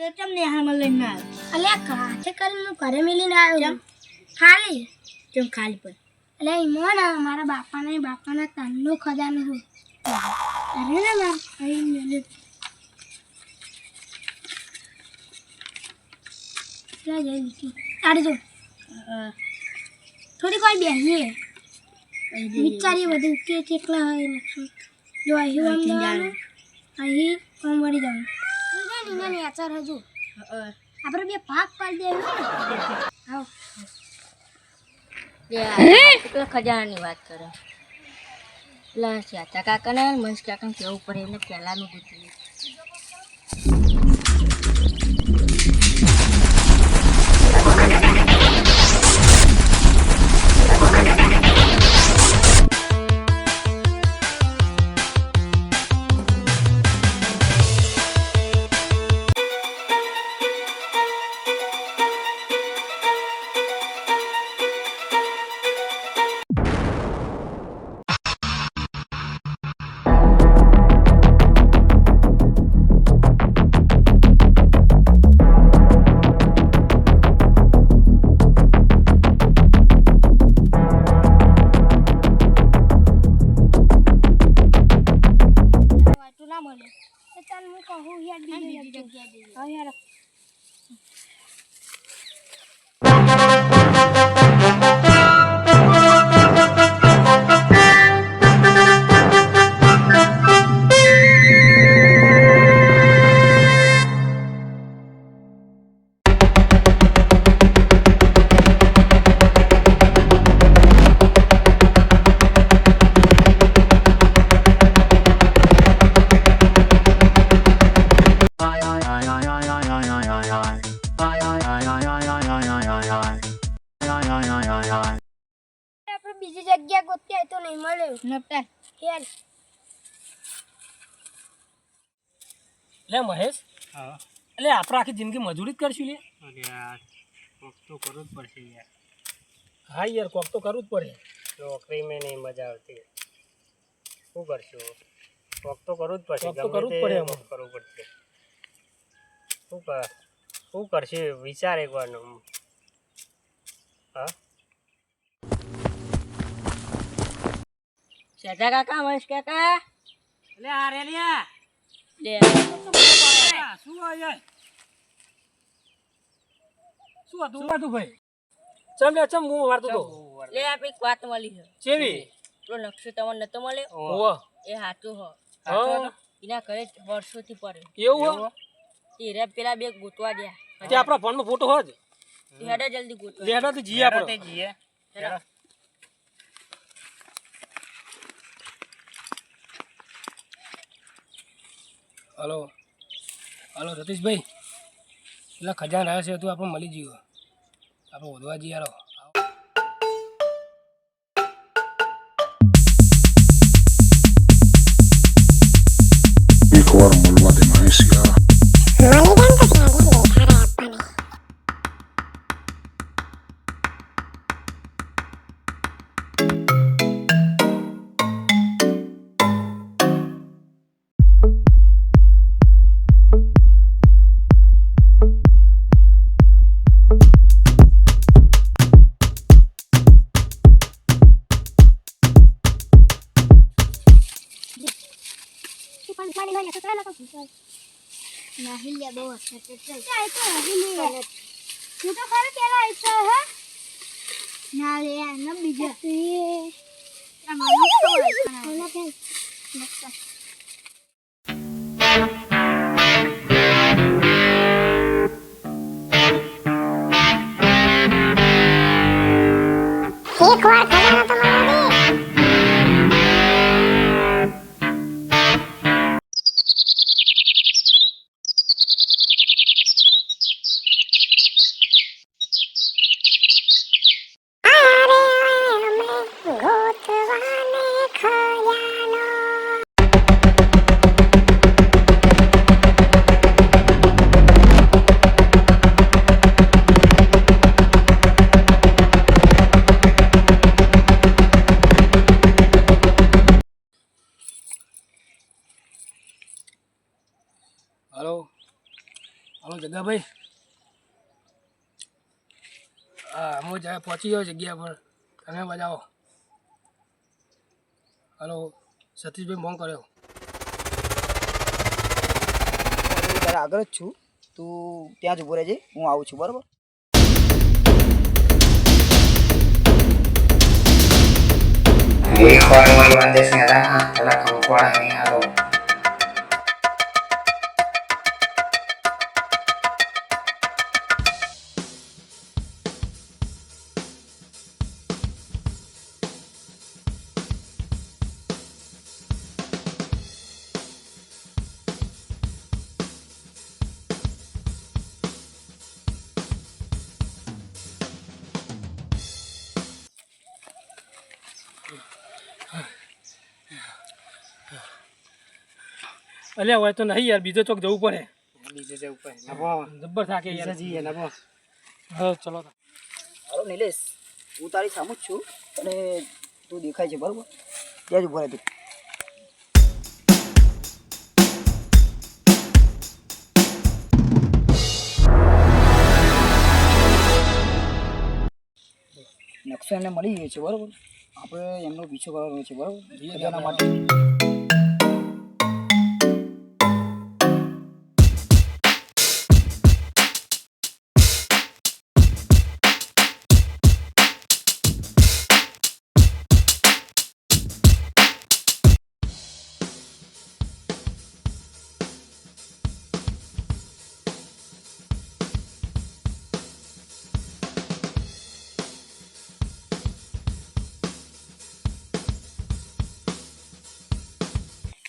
ચમ ને હામાં લઈને ના અલ્યા કાઠે કરીને હું ઘરે મેલીને આવ્યો ખાલી ચમ ખાલી પર એટલે એમાં ને મારા બાપાના તનનો ખજાનો હોય અરે ને માર અહીં મેલે ક્યાં જઈ દીધી આડે જો થોડી કોઈ બેસીએ વિચારીએ બધું કે કેટલા હોય નકશું જો અહીં આમ જવાનું અહીં આમ વળી જવાનું ને આચાર હજુ આપણે બે ભાગ પાડી દેવું આવો કેટલા ખજાનાની વાત કરે એટલે ચાચા કાકાને મનસ કાકાને કહેવું પડે એટલે પહેલાંનું બધું બીજી જગ્યા ગોત્યા તો નહીં મળ્યો નપટા યાર લે મહેશ હા એટલે આપણે આખી જિંદગી મજૂરી જ કરશું લે અરે યાર કોક તો કરવું જ પડશે યાર હા યાર કોક તો કરવું જ પડે નોકરીમાં નહીં મજા આવતી શું કરશું કોક તો કરવું જ પડશે કોક તો કરવું જ પડે એમાં. કરવું પડશે શું કરશે વિચાર એકવાર હા ચાચા કાકા મનસ કાકા એટલે આ રે લ્યા લે શું યાર શું હતું ભાઈ ચમ લે ચમ હું વારતો તો લે આ એક વાત મળી છે ચેવી પેલો નકશો તમને નતો મળ્યો ઓહો એ સાચું હો હા એના ઘરે વર્ષોથી પડે એવું હો એ રે પેલા બે ગોતવા ગયા તે આપણા ફોનમાં ફોટો હોજ એ હેડે જલ્દી ગોતવા લેડો તો જી આપણે જઈએ હેડો. હલો હલો રતીશભાઈ એટલે ખજાન આવ્યો છે તું આપણે મળી જઈએ આપણે ઓધવા જઈએ હાલો એક વાર મળવા દે મહેશિયા નહીં લે બહુ હશે ચલ ચાલ તો હજી લે તું તો ખરે પેલા આઈતો હે ના લે ના બીજા આ મારો કોના ફેન નક્કા એક વાર ખજાનો તો મળવા દે હલો જગાભાઈ. હા હું પહોંચી ગયો જગ્યા પર, તમે બજાવો. હલો સતીશભાઈ ફોન કર્યો. તારા આગળ જ છું, તું ત્યાં જ ઊભો રહેજે, હું આવું છું બરાબર. એકવાર મળી વાંધે હતા પેલા કંકવાળા નહીં આવો. અલ્યા હોય તો નહીં યાર, બીજો ચોક જવું પડે. બીજે જવું પડે. જબ્બર થાકે યાર. જઈએ નભો. હા ચલો તો. હાલો નિલેશ, હું તારી સામે જ છું અને તું દેખાય છે બરાબર, ત્યાં જ ઊભો રહે તું. નકશો એમને મળી ગયો છે બરાબર, આપણે એમનો પીછો કરવાનો છે બરાબર, એના માટે.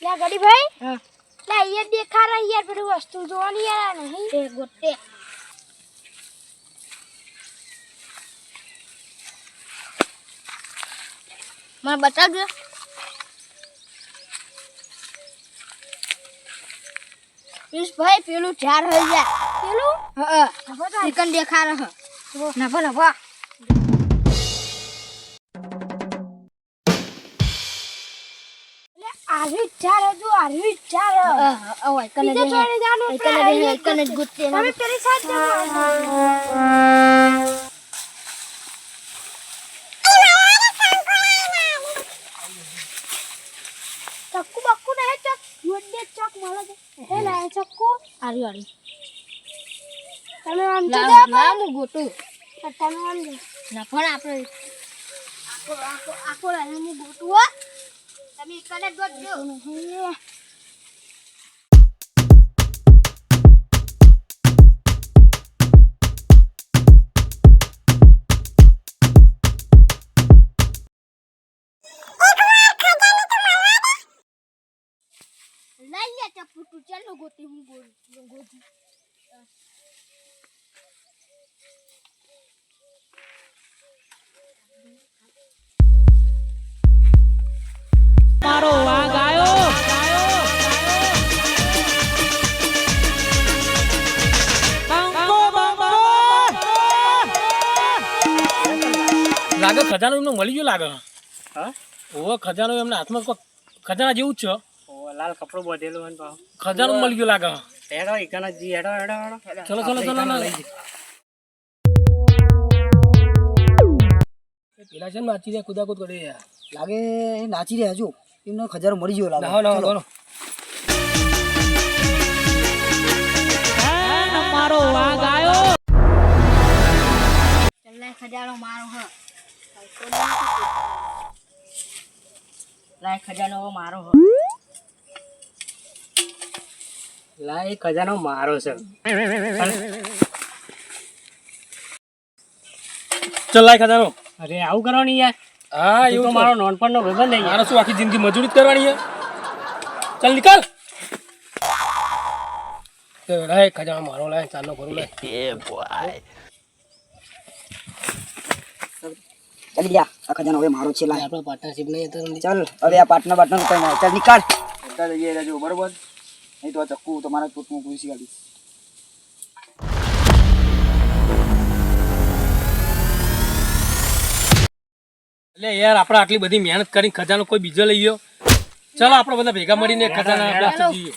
લે ગડીભાઈ, લે અહીંયા દેખા રહી યાર, પેલી વસ્તુ જોવાની યાર નહીં એ ગોતે. મને બતાવજો. ભાઈ પેલું ઝાડ રહી જાય. પેલું હા ચિકન દેખા રહ. નફો નફો. આવી ઝાડ હજુ આવી ઝાડ. ઓય કને બીજે ચોરે જાનું કને ગુત્તે ના. તમે પેલી સાઈડ જાઓ. ચક્કુ બક્કુ નહીં, ચક યોડે ચક મળે છે. હે ના ચક્કુ આરી આરી. તમે આમ તો લાવ જા લાવ હું ગોતું. તમે આમ જો. નફો ને આપણે આખો રાને હું ગોતું હો. તમે કને ગોતજો. લઈ લે ચપ્પુ તું, ચાલો ગોતી હું ગોતી. મારો વાઘ આયો. લાગે ખજાનો એમને મળી ગયો લાગે. હા ઓવો ખજાનો એમના હાથમાં કોક ખજાના જેવું જ છે. લાલ કપડું બાંધેલું હોય ને પાછું. ખજાનો મળી ગયો લાગે. હેડો એકના જી હેડો હેડો હેડો. ચલો ચલો ચલો ના પેલા છે ને નાચી રહ્યા કુદાકુદ કરે યાર. લાગે એ નાચી રહ્યા હજુ, એમનો ખજારો મળી ગયો લાગે. ના ના ચલો. મારો વાઘ આયો. ચલ્લા ખજાનો મારો હ. લાય ખજાનો મારો હ. લા એ ખજાનો મારો છે. ચલ લાય ખજાનો. અરે આવું કરવાની યાર. હા તું એવું તો મારો નોનપણનો ભાઈબંધ નહીં મારો શું આખી જિંદગી મજૂરી જ કરવાની છે. ચાલ નીકળ. લાય ખજાનો મારો લાય ચાલો ભરું લાય. ચાલી જા, આ ખજાનો હવે મારો છે. લાય આપણે પાર્ટનરશિપ નહીં તો ચાલ, હવે આ પાર્ટનર કઈ ના, ચાલ નીકાળ. બધા જઈએ રહેજો બરોબર, નહીં તો આ ચક્કુ તમારા પોતમાં પૂછી કાઢીશ. એટલે યાર આપણે આટલી બધી મહેનત કરીને ખજાનો કોઈ બીજો લઈ ગયો. ચાલો આપણે બધા ભેગા મળીને ખજાના બ્લાસ્ટ જઈએ.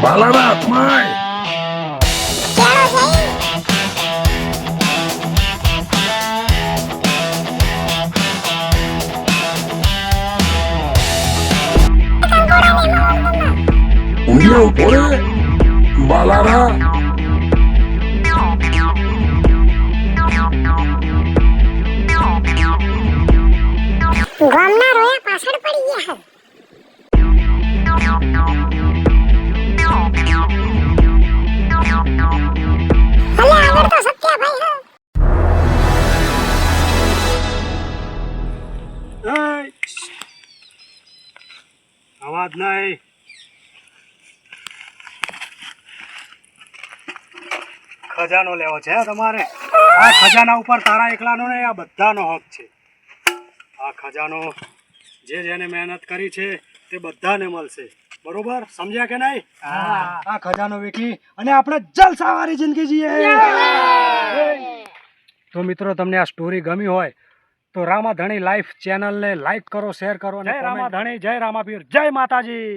બાલાનાથ માય ઊંધિયો પોરે બાલારા ગામના રોયા પાછળ પડી ગયા હલે આગળ તો સત્યાભાઈ અવાજ નહીં. ખજાનો લેવો છે તમારે? આ ખજાના ઉપર તારા એકલાનો ને આ બધાનો હક છે. આ ખજાનો જે જેને મહેનત કરી છે તે બધાને મળશે. બરોબર? સમજ્યા કે નહીં? આ ખજાનો વેચી અને આપણે જલસાવાળી જિંદગી જીએ. તો મિત્રો, તમને આ સ્ટોરી ગમી હોય તો રામાધણી લાઈફ ચેનલને લાઈક કરો, શેર કરો અને જય રામાધણી, જય રામાપીર, જય માતાજી.